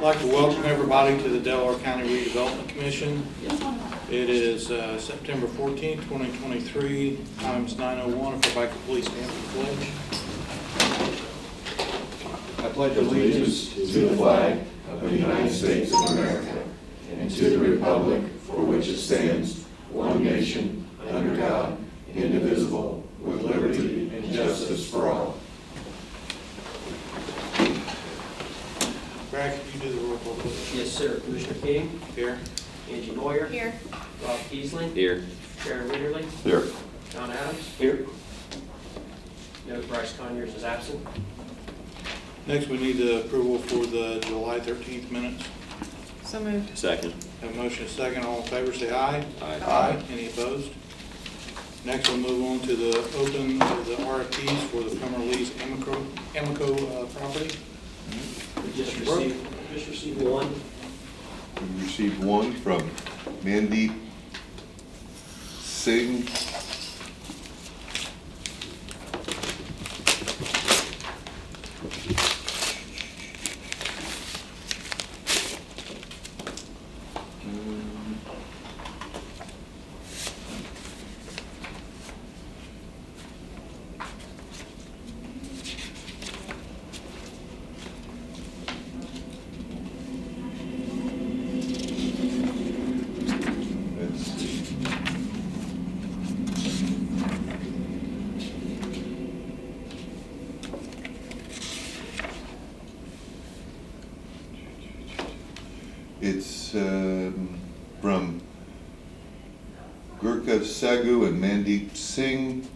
I'd like to welcome everybody to the Delaware County Redevelopment Commission. It is September 14th, 2023, times 9:01. If everybody could please stand for the pledge. I pledge allegiance to the flag of the United States of America and to the republic for which it stands, one nation, under God, indivisible, with liberty and justice for all. Brad, could you do the roll call, please? Yes, sir. Commissioner King? Here. Angie Boyer? Here. Rob Keesley? Here. Sharon Witterly? Here. John Adams? Here. Note Bryce Conyers is absent. Next, we need the approval for the July 13th minutes. So moved. Second. Have a motion and a second. All in favor, say aye. Aye. Any opposed? Next, we'll move on to the open, the RFPs for the former lease Amico property. We just received one. We received one from Mandeep Singh. Let's see. It's from Gurkha Sagu and Mandeep Singh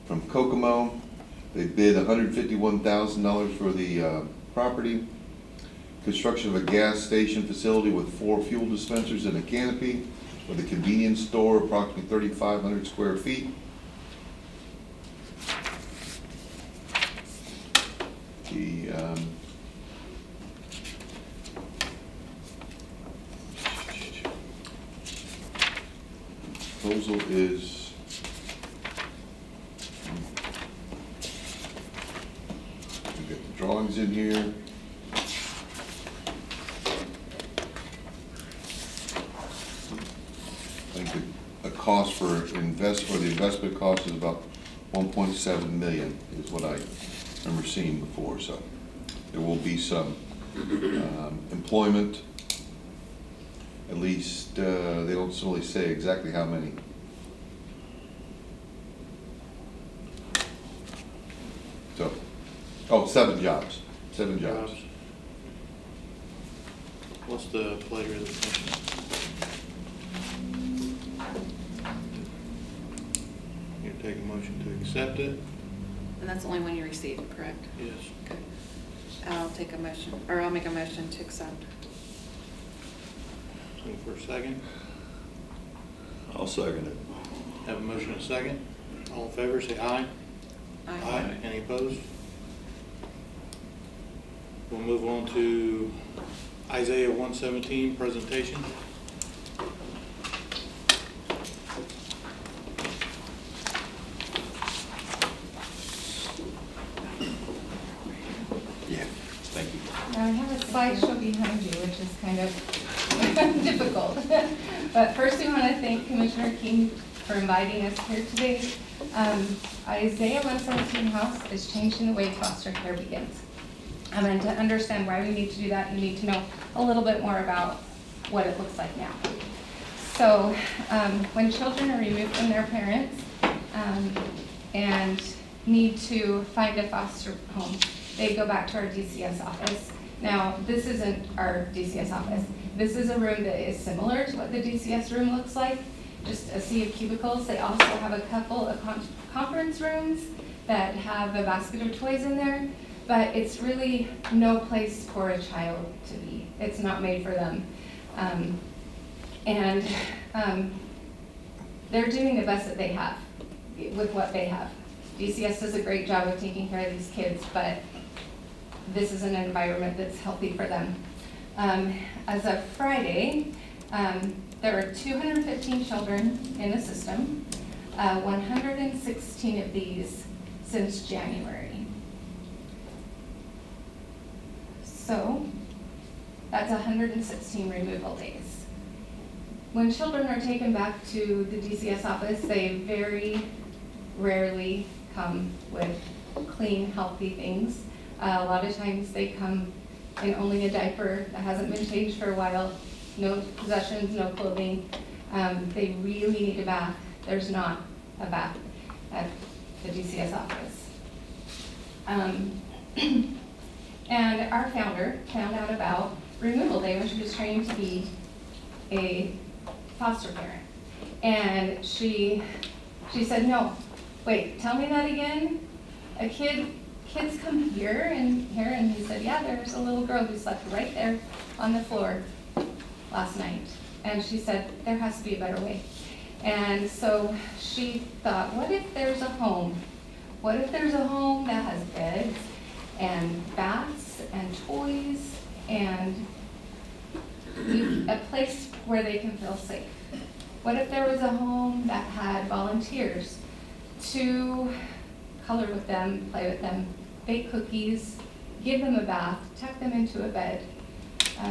from Kokomo. They bid $151,000 for the property. Construction of a gas station facility with 4 fuel dispensers and a canopy with a convenience store, approximately 3,500 square feet. The proposal is we got the drawings in here. I think the cost for the investment cost is about 1.7 million is what I remember seeing before. So there will be some employment. At least they don't really say exactly how many. So, 7 jobs. 7 jobs. What's the pleasure of the commission? You take a motion to accept it? And that's the only one you received, correct? Yes. Okay. I'll take a motion, or I'll make a motion to accept. Looking for a second. I'll second it. Have a motion and a second. All in favor, say aye. Aye. Any opposed? We'll move on to Isaiah 117 presentation. Yeah. Thank you. Now, I have a slideshow behind you, which is kind of difficult. But first, we want to thank Commissioner King for inviting us here today. Isaiah 117 House is changing the way foster care begins. And to understand why we need to do that, you need to know a little bit more about what it looks like now. So when children are removed from their parents and need to find a foster home, they go back to our DCS office. Now, this isn't our DCS office. This is a room that is similar to what the DCS room looks like, just a sea of cubicles. They also have a couple of conference rooms that have a basket of toys in there, but it's really no place for a child to be. It's not made for them. They're doing the best that they have with what they have. DCS does a great job of taking care of these kids, but this is an environment that's healthy for them. As of Friday, there are 215 children in the system, 116 of these since January. So that's 116 removal days. When children are taken back to the DCS office, they very rarely come with clean, healthy things. A lot of times they come in only a diaper that hasn't been changed for a while, no possessions, no clothing. They really need a bath. There's not a bath at the DCS office. And our founder found out about removal day when she was training to be a foster parent. And she said, no, wait, tell me that again? Kids come here, and he said, yeah, there's a little girl who slept right there on the floor last night. And she said, there has to be a better way. And so she thought, what if there's a home? What if there's a home that has beds and baths and toys and a place where they can feel safe? What if there was a home that had volunteers to color with them, play with them, bake cookies, give them a bath, tuck them into a bed?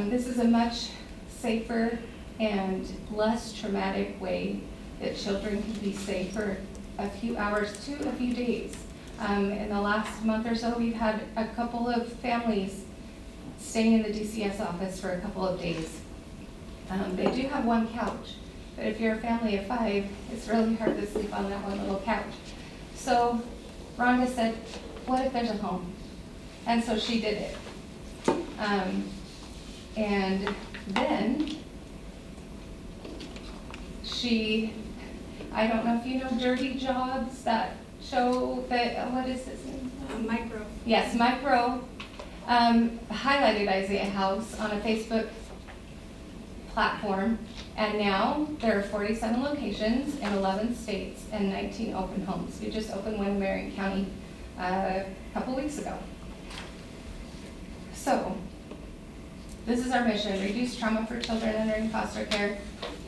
This is a much safer and less traumatic way that children can be safe for a few hours to a few days. In the last month or so, we've had a couple of families staying in the DCS office for a couple of days. They do have one couch, but if you're a family of 5, it's really hard to sleep on that one little couch. So Rhonda said, what if there's a home? And so she did it. And then I don't know if you know Dirty Jobs, that show that, what is his name? Micro. Yes, Micro highlighted Isaiah House on a Facebook platform, and now there are 47 locations in 11 states and 19 open homes. We just opened one in Marion County a couple weeks ago. So, this is our mission: reduce trauma for children entering foster care,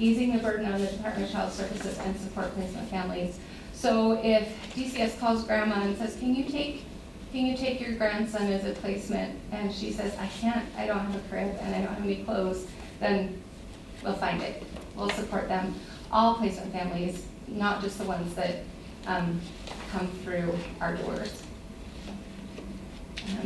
easing the burden on the Department of Child Services, and support placement families. So if DCS calls grandma and says, can you take your grandson as a placement? And she says, I can't, I don't have a crib and I don't have any clothes, then we'll find it. We'll support them. All placement families, not just the ones that come through our doors.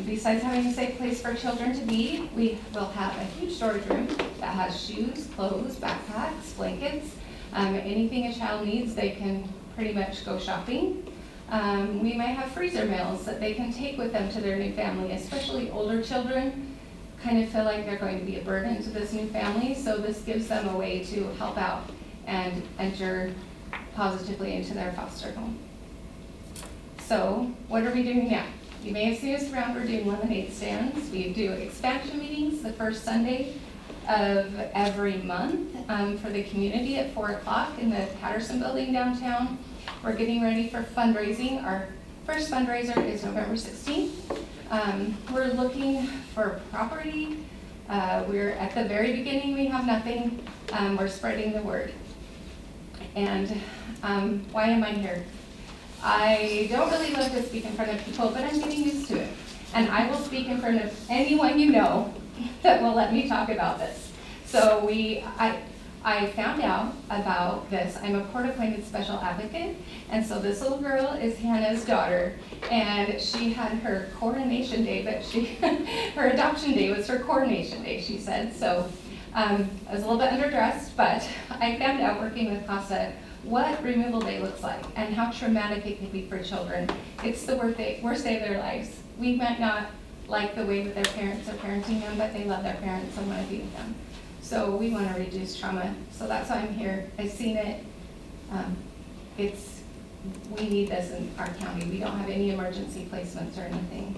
Besides having a safe place for children to be, we will have a huge storage room that has shoes, clothes, backpacks, blankets, anything a child needs. They can pretty much go shopping. We might have freezer meals that they can take with them to their new family, especially older children kind of feel like they're going to be a burden to this new family, so this gives them a way to help out and enter positively into their foster home. So what are we doing now? You may have seen us around. We're doing lemonade stands. We do expansion meetings the first Sunday of every month for the community at 4 o'clock in the Patterson building downtown. We're getting ready for fundraising. Our first fundraiser is November 16th. We're looking for property. We're at the very beginning. We have nothing. We're spreading the word. And why am I here? I don't really love to speak in front of people, but I'm getting used to it. And I will speak in front of anyone you know that will let me talk about this. So I found out about this. I'm a court-appointed special advocate, and so this little girl is Hannah's daughter, and she had her coronation day, but her adoption day was her coronation day, she said. So I was a little bit underdressed, but I found out working with CASA what removal day looks like and how traumatic it can be for children. It's the worst day of their lives. We might not like the way that their parents are parenting them, but they love their parents and want to be with them. So we want to reduce trauma. So that's why I'm here. I've seen it. We need this in our county. We don't have any emergency placements or anything.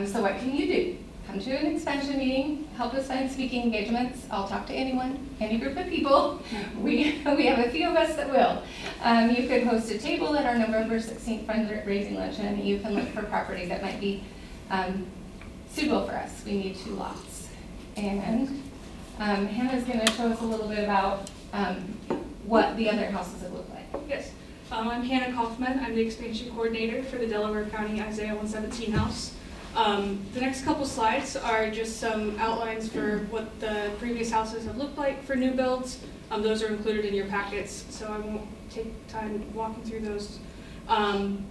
So what can you do? Come to an expansion meeting, help us find speaking engagements. I'll talk to anyone, any group of people. We have a few of us that will. You could host a table at our November 16th fundraising luncheon. You can look for property that might be suitable for us. We need 2 lots. And Hannah's going to show us a little bit about what the other houses have looked like. Yes. I'm Hannah Kaufman. I'm the expansion coordinator for the Delaware County Isaiah 117 house. The next couple slides are just some outlines for what the previous houses have looked like for new builds. Those are included in your packets, so I won't take time walking through those.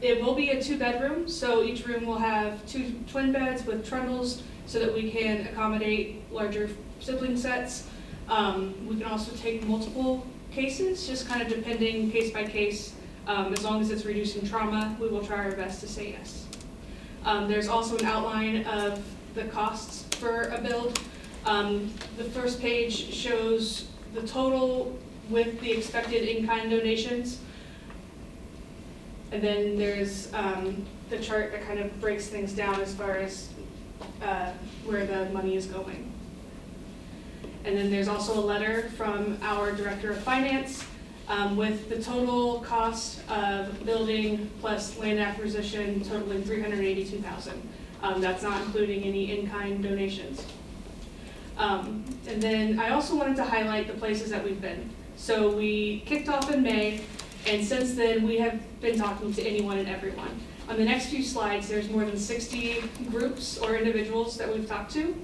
It will be a 2-bedroom, so each room will have 2 twin beds with trundles so that we can accommodate larger sibling sets. We can also take multiple cases, just kind of depending case by case. As long as it's reducing trauma, we will try our best to say yes. There's also an outline of the costs for a build. The first page shows the total with the expected in-kind donations. And then there's the chart that kind of breaks things down as far as where the money is going. And then there's also a letter from our Director of Finance with the total cost of building plus land acquisition totaling $382,000. That's not including any in-kind donations. And then I also wanted to highlight the places that we've been. So we kicked off in May, and since then we have been talking to anyone and everyone. On the next few slides, there's more than 60 groups or individuals that we've talked to.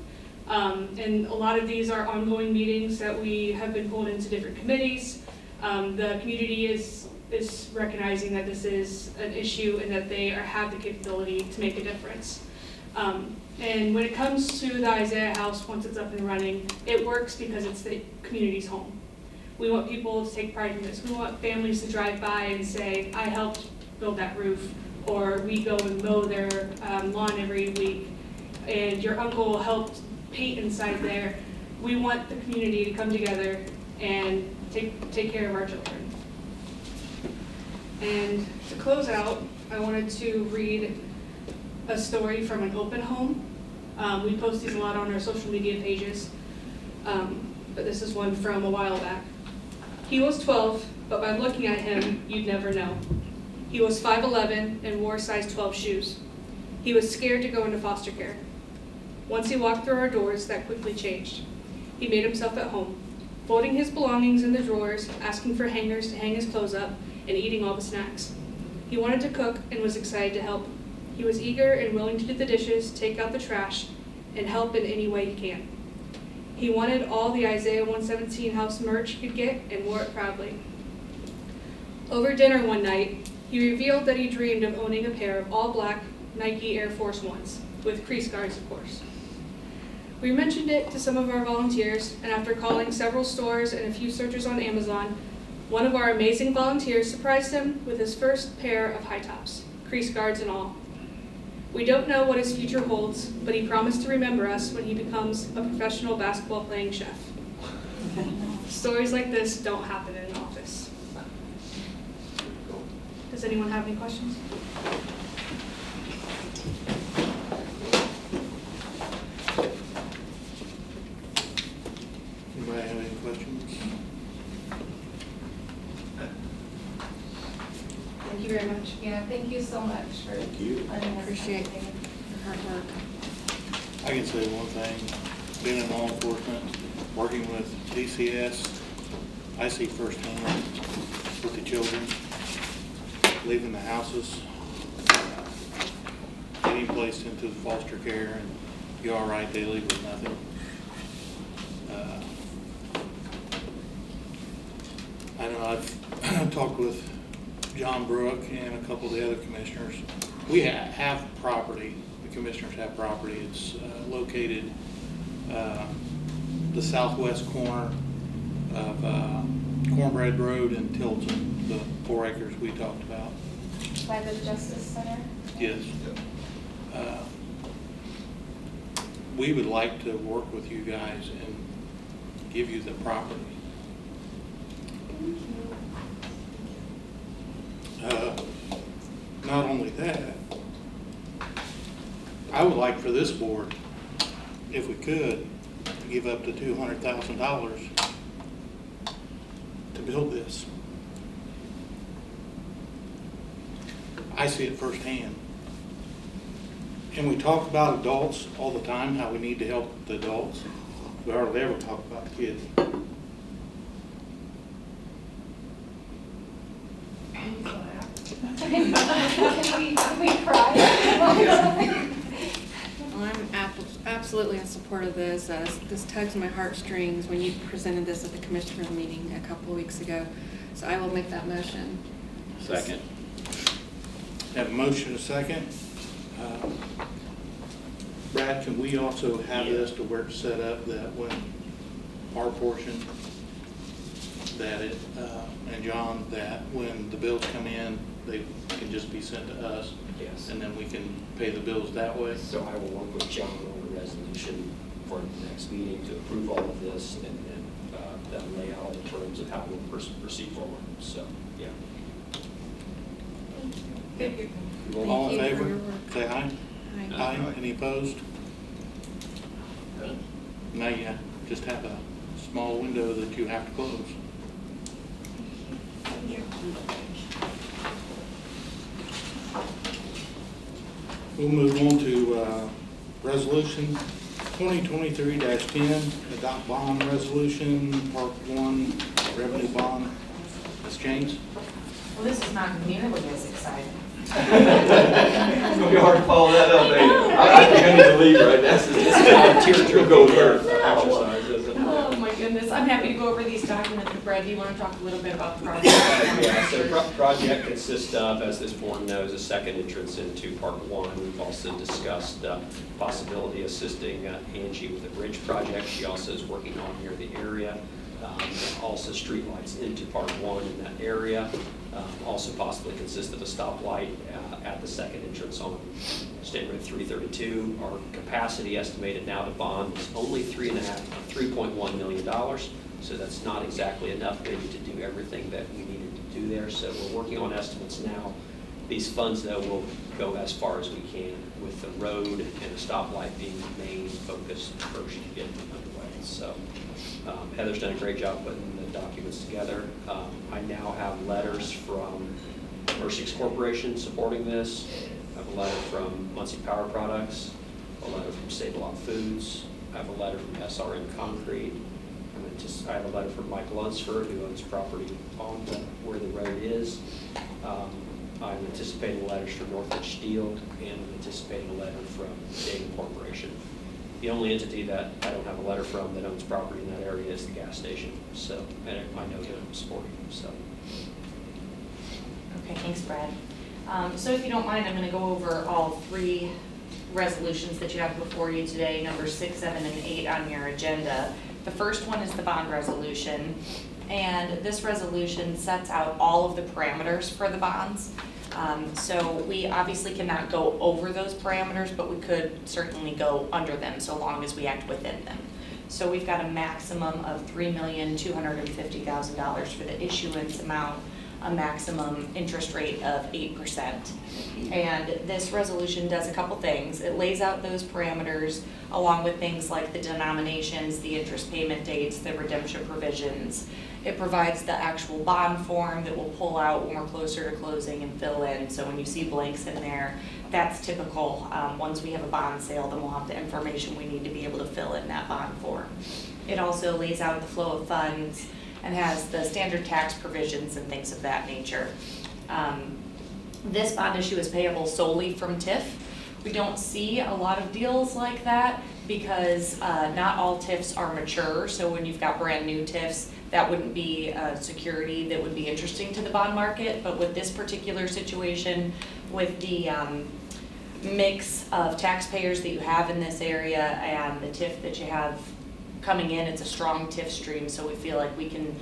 And a lot of these are ongoing meetings that we have been pulled into different committees. The community is recognizing that this is an issue and that they have the capability to make a difference. And when it comes to the Isaiah House, once it's up and running, it works because it's the community's home. We want people to take pride in this. We want families to drive by and say, I helped build that roof, or we go and mow their lawn every week, and your uncle helped paint inside there. We want the community to come together and take care of our children. And to close out, I wanted to read a story from an open home. We post these a lot on our social media pages, but this is one from a while back. He was 12, but by looking at him, you'd never know. He was 5'11" and wore size 12 shoes. He was scared to go into foster care. Once he walked through our doors, that quickly changed. He made himself at home, folding his belongings in the drawers, asking for hangers to hang his clothes up, and eating all the snacks. He wanted to cook and was excited to help. He was eager and willing to do the dishes, take out the trash, and help in any way he can. He wanted all the Isaiah 117 house merch he could get and wore it proudly. Over dinner one night, he revealed that he dreamed of owning a pair of all-black Nike Air Force Ones, with crease guards, of course. We mentioned it to some of our volunteers, and after calling several stores and a few searches on Amazon, one of our amazing volunteers surprised him with his first pair of high tops, crease guards and all. We don't know what his future holds, but he promised to remember us when he becomes a professional basketball playing chef. Stories like this don't happen in an office. Does anyone have any questions? Anybody have any questions? Thank you very much. Yeah, thank you so much for letting us Appreciate know. your hard work. I can say one thing, being in law enforcement, working with DCS, I see firsthand with the children, leaving the houses, getting placed into the foster care, and you all right, they leave with nothing. I know I've talked with John Brook and a couple of the other commissioners. We have property, the commissioners have property. It's located the southwest corner of Cornbread Road and Tilton, the 4 acres we talked about. By the Justice Center? Yes. We would like to work with you guys and give you the property. Not only that, I would like for this board, if we could, to give up to $200,000 to build this. I see it firsthand. And we talk about adults all the time, how we need to help the adults. We hardly ever talk about the kids. Can we cry? absolutely in support of this. This tugs my heartstrings when you presented this at the commissioner meeting a couple of weeks ago. So I will make that motion. Second. Have a motion, a second. Brad, can we also have this to where it's set up that when our portion, that it, and John, that when the bills come in, they can just be sent to us? Yes. And then we can pay the bills that way? So I will work with John on a resolution for the next meeting to approve all of this and then lay out all the terms of how we'll proceed forward. So, yeah. Thank you. All in Thank you for favor? your work. Say aye. Aye. Aye. Any opposed? Now you just have a small window that you have to close. We'll move on to Resolution 2023-10, adopt bond resolution, Part 1, revenue bond. Ms. James? Well, this is not nearly as exciting. It's gonna be hard to follow that up, ain't it? I think I need to leave right now. This is tear go exercise, isn't it? Oh, my goodness. I'm happy to go over these documents with Brad. Do you want to talk a little bit about the project? Yeah, so the project consists of, as this board knows, a second entrance into Part 1. We've also discussed possibility assisting Angie with the bridge project. She also is working on near the area. Also streetlights into Part 1 in that area. Also possibly consist of a stoplight at the second entrance on State Road 332. Our capacity estimated now to bond is only $3.1 million. So that's not exactly enough maybe to do everything that we needed to do there. So we're working on estimates now. These funds, though, will go as far as we can with the road and a stoplight being the main focus first to get underway. So Heather's done a great job putting the documents together. I now have letters from Mercy's Corporation supporting this. I have a letter from Muncie Power Products, a letter from Save Lot Foods. I have a letter from SRM Concrete. I have a letter from Mike Lunsford, who owns property on where the road is. I'm anticipating letters from Northridge Steel, and I'm anticipating a letter from Dayton Corporation. The only entity that I don't have a letter from that owns property in that area is the gas station. So, and I know they're supporting them, so. Okay, thanks, Brad. So if you don't mind, I'm going to go over all three resolutions that you have before you today, numbers 6, 7, and 8 on your agenda. The first one is the bond resolution, and this resolution sets out all of the parameters for the bonds. So we obviously cannot go over those parameters, but we could certainly go under them so long as we act within them. So we've got a maximum of $3,250,000 for the issuance amount, a maximum interest rate of 8%. And this resolution does a couple things. It lays out those parameters along with things like the denominations, the interest payment dates, the redemption provisions. It provides the actual bond form that we'll pull out when we're closer to closing and fill in. So when you see blanks in there, that's typical. Once we have a bond sale, then we'll have the information we need to be able to fill in that bond form. It also lays out the flow of funds and has the standard tax provisions and things of that nature. This bond issue is payable solely from TIF. We don't see a lot of deals like that because not all TIFs are mature. So when you've got brand new TIFs, that wouldn't be a security that would be interesting to the bond market. But with this particular situation, with the mix of taxpayers that you have in this area and the TIF that you have coming in, it's a strong TIF stream, so we feel like we can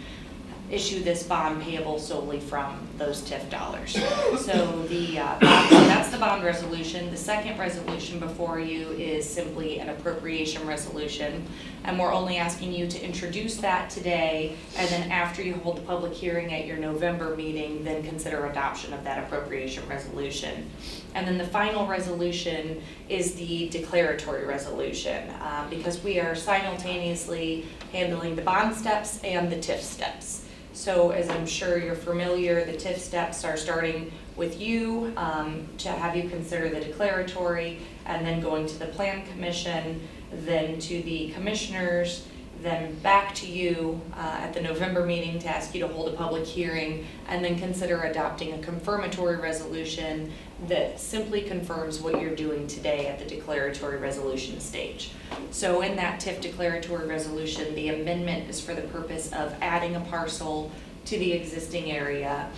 issue this bond payable solely from those TIF dollars. So that's the bond resolution. The second resolution before you is simply an appropriation resolution, and we're only asking you to introduce that today, and then after you hold the public hearing at your November meeting, then consider adoption of that appropriation resolution. And then the final resolution is the declaratory resolution, because we are simultaneously handling the bond steps and the TIF steps. So as I'm sure you're familiar, the TIF steps are starting with you to have you consider the declaratory, and then going to the Plan Commission, then to the commissioners, then back to you at the November meeting to ask you to hold a public hearing, and then consider adopting a confirmatory resolution that simply confirms what you're doing today at the declaratory resolution stage. So in that TIF declaratory resolution, the amendment is for the purpose of adding a parcel to the existing area,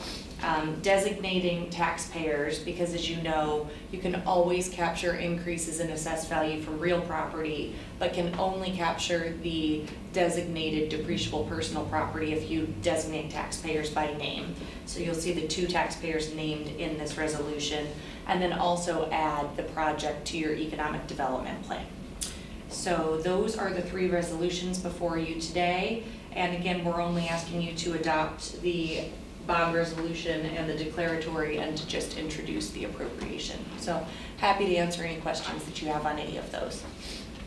designating taxpayers, because as you know, you can always capture increases in assessed value from real property, but can only capture the designated depreciable personal property if you designate taxpayers by name. So you'll see the 2 taxpayers named in this resolution, and then also add the project to your economic development plan. So those are the 3 resolutions before you today. And again, we're only asking you to adopt the bond resolution and the declaratory, and to just introduce the appropriation. So happy to answer any questions that you have on any of those.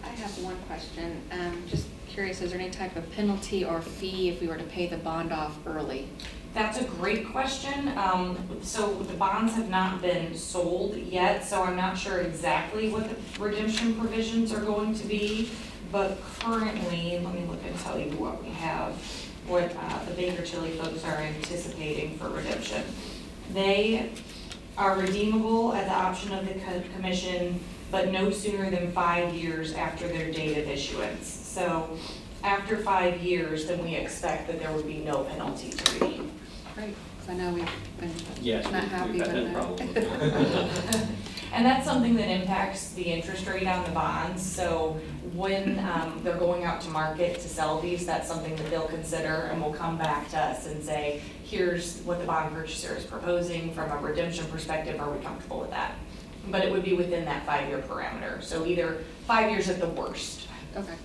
I have one question. Just curious, is there any type of penalty or fee if we were to pay the bond off early? That's a great question. So the bonds have not been sold yet, so I'm not sure exactly what the redemption provisions are going to be. But currently, let me look and tell you what we have, what the Baker Tilly folks are anticipating for redemption. They are redeemable at the option of the commission, but no sooner than 5 years after their date of issuance. So after 5 years, then we expect that there would be no penalty to redeem. Great, because I know we've been Yes, not happy we've had with that problem. that. And that's something that impacts the interest rate on the bonds. So when they're going out to market to sell these, that's something that they'll consider, and will come back to us and say, here's what the bond purchaser is proposing from a redemption perspective, are we comfortable with that? But it would be within that 5-year parameter. So either 5 years at the worst. Okay,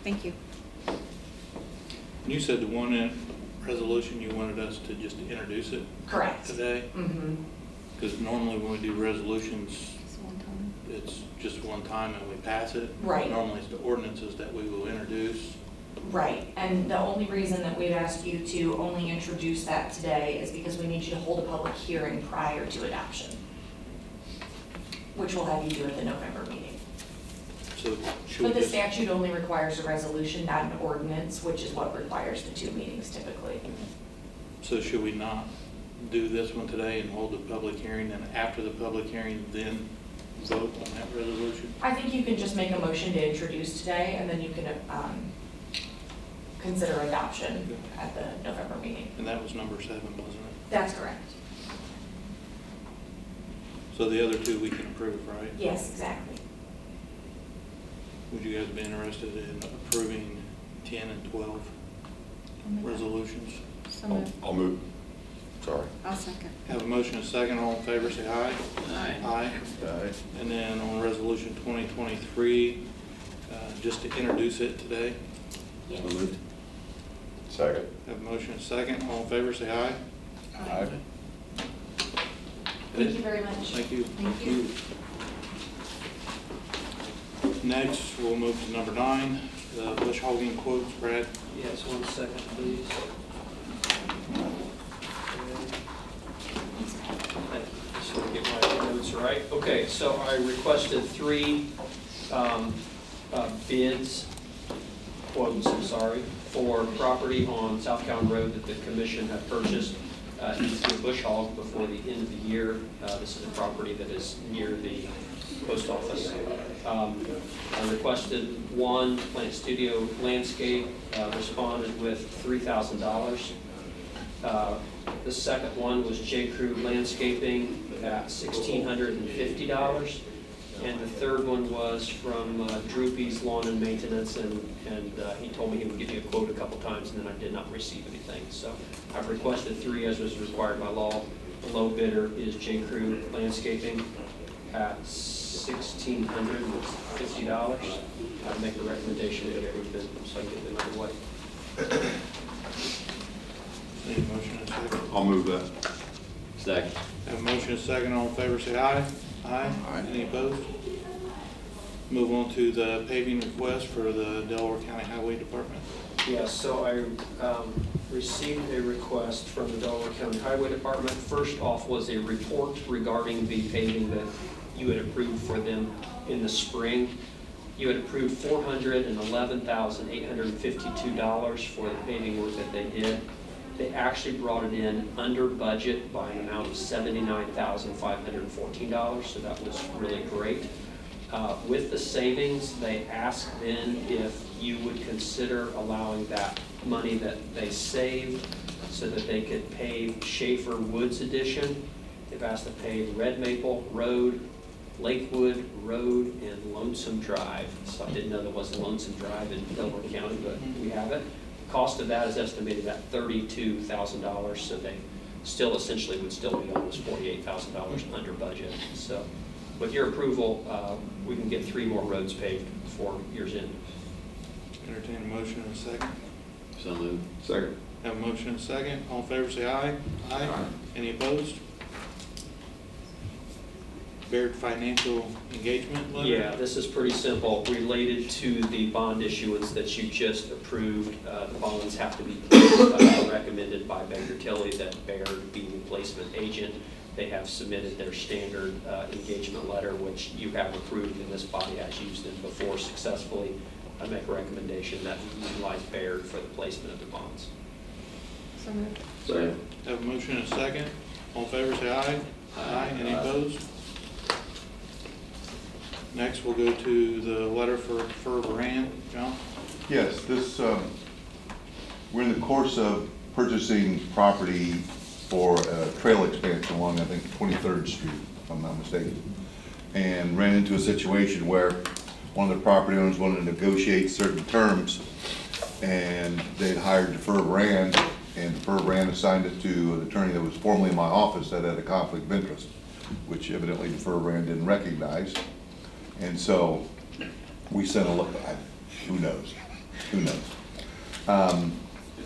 thank you. You said the one resolution, you wanted us to just introduce it Correct. today? Mm-hmm. Because normally when we do resolutions, Just one time. it's just one time and we pass it. Right. Normally it's the ordinances that we will introduce. Right, and the only reason that we've asked you to only introduce that today is because we need you to hold a public hearing prior to adoption, which we'll have you do at the November meeting. So should But we the just, statute only requires a resolution, not an ordinance, which is what requires the 2 meetings typically. so should we not do this one today and hold the public hearing, and after the public hearing, then vote on that resolution? I think you can just make a motion to introduce today, and then you can consider adoption at the November meeting. And that was number 7, wasn't it? That's correct. So the other 2 we can approve, right? Yes, exactly. Would you guys be interested in approving 10 and 12 resolutions? So moved. I'll move. Sorry. I'll second. Have a motion and a second, all in favor, say aye. Aye. Aye. Aye. And then on resolution 2023, just to introduce it today, Yes. So moved. Second. have a motion and a second, all in favor, say aye. Aye. Thank you very much. Thank you. Thank you. Next, we'll move to number 9, the bush hogging quotes, Brad. Yes, 1 second, please. Thank you. Just want to get my notes right. Okay, so I requested 3 bids, quotes, I'm sorry, for property on South County Road that the commission had purchased through bush hog before the end of the year. This is a property that is near the post office. I requested 1 Plant Studio Landscape, responded with $3,000. The second one was J. Crew Landscaping at $1,650. And the third one was from Droopy's Lawn and Maintenance, and he told me he would give me a quote a couple times, and then I did not receive anything. So I've requested 3 as was required by law. The low bidder is J. Crew Landscaping at $1,650. I make a recommendation to get rid of it so I can get them underway. Need a motion and a second. I'll move that. Second. Have a motion and a second, all in favor, say aye. Aye. Aye. Any opposed? Move on to the paving request for the Delaware County Highway Department. Yes, so I received a request from the Delaware County Highway Department. First off was a report regarding the paving that you had approved for them in the spring. You had approved $411,852 for the paving work that they did. They actually brought it in under budget by an amount of $79,514, so that was really great. With the savings, they asked then if you would consider allowing that money that they saved so that they could pave Schaefer Woods Edition. They've asked to pave Red Maple Road, Lakewood Road, and Lonesome Drive. So I didn't know there was a Lonesome Drive in Delaware County, but we have it. The cost of that is estimated at $32,000, so they still essentially would still be almost $48,000 under budget. So with your approval, we can get 3 more roads paved before year's end. Entertain a motion in a second. So moved. Second. Have a motion and a second. All in favor, say aye. Aye. Any opposed? Baird Financial Engagement Letter? Yeah, this is pretty simple, related to the bond issuance that you just approved. The bonds have to be recommended by Baker Tilly that Baird be the placement agent. They have submitted their standard engagement letter, which you have approved, and this body has used them before successfully. I make a recommendation that we utilize Baird for the placement of the bonds. So moved. Second. Have a motion and a second. All in favor, say aye. Aye. Any opposed? Next, we'll go to the letter for Moran. John? Yes, this, we're in the course of purchasing property for a trail expansion along, I think, 23rd Street, if I'm not mistaken. And ran into a situation where one of the property owners wanted to negotiate certain terms, and they'd hired Defer Brand, and Defer Brand assigned it to an attorney that was formerly in my office that had a conflict of interest, which evidently Defer Brand didn't recognize. And so we sent a look. Who knows? Who knows?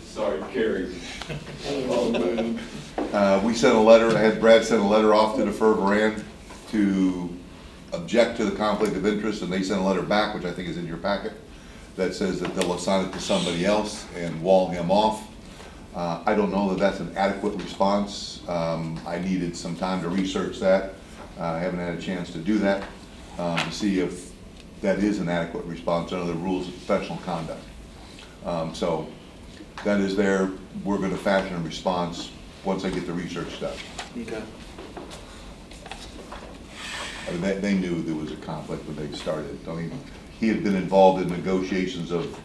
Sorry, Carrie. We sent a letter. I had Brad send a letter off to Defer Brand to object to the conflict of interest, and they sent a letter back, which I think is in your packet, that says that they'll assign it to somebody else and wall him off. I don't know that that's an adequate response. I needed some time to research that. I haven't had a chance to do that. To see if that is an adequate response under the rules of professional conduct. So that is there. We're going to fashion a response once I get the research done. Okay. I mean, they knew there was a conflict when they started. I mean, he had been involved in negotiations of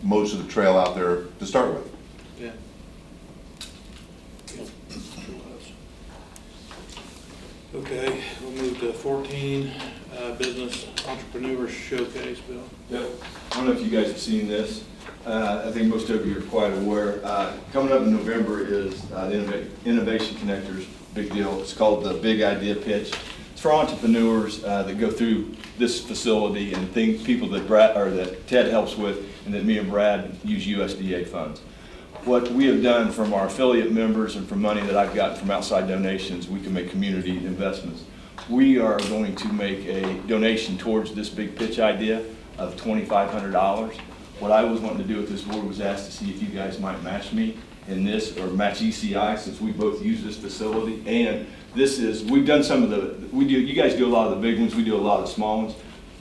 most of the trail out there to start with. Yeah. Okay, we'll move to 14, Business Entrepreneurs Showcase, Bill. Yep. I don't know if you guys have seen this. I think most of you are quite aware. Coming up in November is the Innovation Connectors, big deal. It's called the Big Idea Pitch. It's for entrepreneurs that go through this facility and people that that Ted helps with, and that me and Brad use USDA funds. What we have done from our affiliate members and from money that I've gotten from outside donations, we can make community investments. We are going to make a donation towards this big pitch idea of $2,500. What I was wanting to do with this board was ask to see if you guys might match me in this, or match ECI, since we both use this facility. And this is, we've done some of the, you guys do a lot of the big ones, we do a lot of the small ones,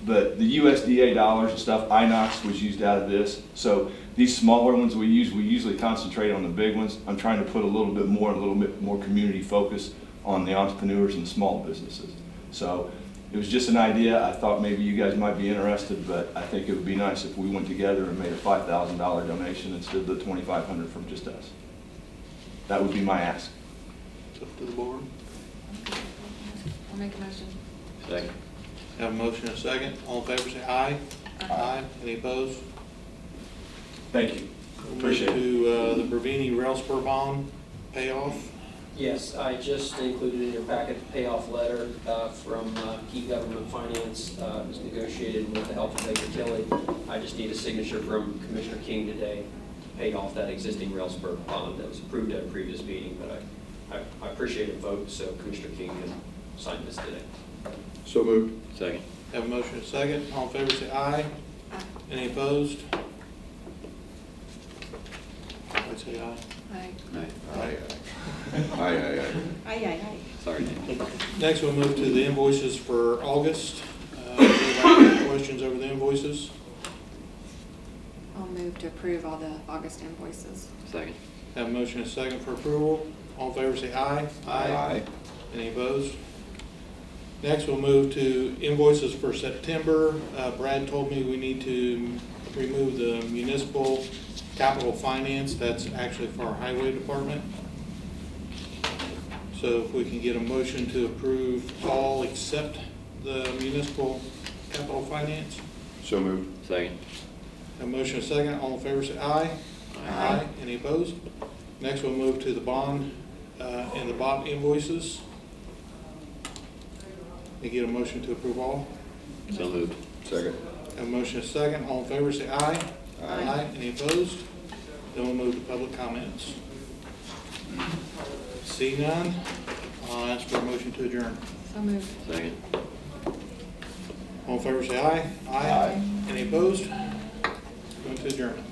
but the USDA dollars and stuff, INOX was used out of this. So these smaller ones we usually concentrate on the big ones. I'm trying to put a little bit more community focus on the entrepreneurs and the small businesses. So it was just an idea. I thought maybe you guys might be interested, but I think it would be nice if we went together and made a $5,000 donation instead of the $2,500 from just us. That would be my ask. It's up to the board. I'll make a motion. Second. Have a motion and a second. All in favor, say aye. Aye. Any opposed? Thank you. We'll Appreciate it. move to the Bravini Rail Spur Bond payoff. Yes, I just included in your packet the payoff letter from Key Government Finance. It was negotiated with the help of Baker Tilly. I just need a signature from Commissioner King today to pay off that existing rail spur bond that was approved at a previous meeting, but I appreciate a vote so Commissioner King can sign this today. So moved. Second. Have a motion and a second. All in favor, say aye. Aye. Any opposed? I'd say aye. Aye. Aye. Aye. Aye. Sorry, Nate. Next, we'll move to the invoices for August. Anybody have questions over the invoices? I'll move to approve all the August invoices. Second. Have a motion and a second for approval. All in favor say aye. Aye. Any opposed? Next, we'll move to invoices for September. Brad told me we need to remove the municipal capital finance. That's actually for our highway department. So if we can get a motion to approve all except the municipal capital finance. So moved. Second. A motion and a second. All in favor say aye. Aye. Any opposed? Next, we'll move to the bond and the bond invoices. Can I get a motion to approve all? So moved. Second. A motion and a second. All in favor say aye. Aye. Any opposed? Then we'll move to public comments. See none, I'll ask for a motion to adjourn. So moved. Second. All in favor say aye. Aye. Any opposed? Going to adjourn.